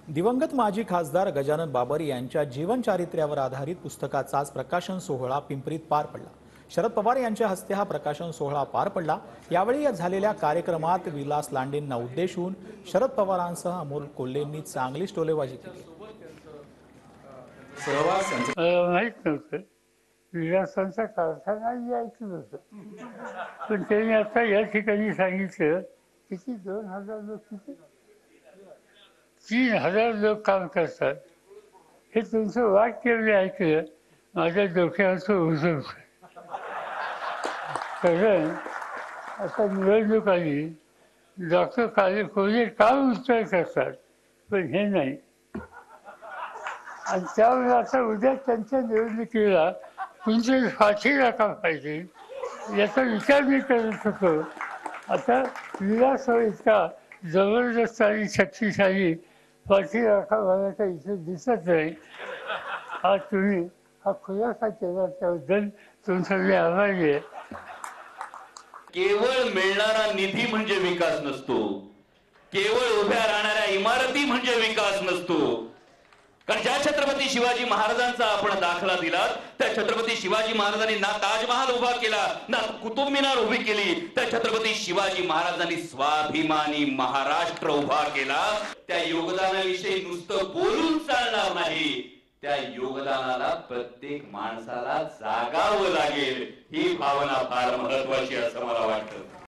दिवंगत माजी खासदार गजानन बाबर यांच्या जीवनचारित्र्यावर आधारित पुस्तकाचा आज प्रकाशन सोहळा पिंपरीत पार पडला। शरद पवार यांच्या हस्ते हा प्रकाशन सोहळा पार पडला। यावेळी झालेल्या कार्यक्रमात विलास लांडेंना उद्देशून शरद पवारांसह अमोल कोल्हेंनी चांगली टोलेबाजी केली। माहित नव्हतं विलासांचा कारखाना यायचं होतं, पण त्यांनी आता या ठिकाणी सांगितलं किती 2000 लोक, किती 3000 लोक काम करतात। हे तुमचं वाक्य मी ऐकलं, माझ्या डोक्यावरचं ओझं उठलं। कारण आता निवडणूक आली, डॉक्टर कोल्हे काम उत्तर करतात, पण हे नाही। आणि त्यामुळे आता उद्या त्यांच्या निवडणुकीला कुणीतरी फाशी राखा पाहिजे याचा विचार मी करत होतो। आता विलास इतका जबरदस्त आणि शक्तिशाली फाशी राखा मला काही इथे दिसत नाही। तुम्ही हा खुलासा केला त्याबद्दल तुमचा मी आभारी आहे। केवळ मिळणारा निधी म्हणजे विकास नसतो, केवळ उभ्या राहणाऱ्या इमारती म्हणजे विकास नसतो। कारण ज्या छत्रपती शिवाजी महाराजांचा आपण दाखला दिला, त्या छत्रपती शिवाजी महाराजांनी ना ताजमहाल उभा केला, ना कुतुब मिनार उभी केली, त्या छत्रपती शिवाजी महाराजांनी स्वाभिमानी महाराष्ट्र उभा केला। त्या योगदानाविषयी नुसतं बोलून चालणार नाही, त्या योगदानाला प्रत्येक माणसाला जागावं लागेल, ही भावना फार महत्वाची असं मला वाटतं।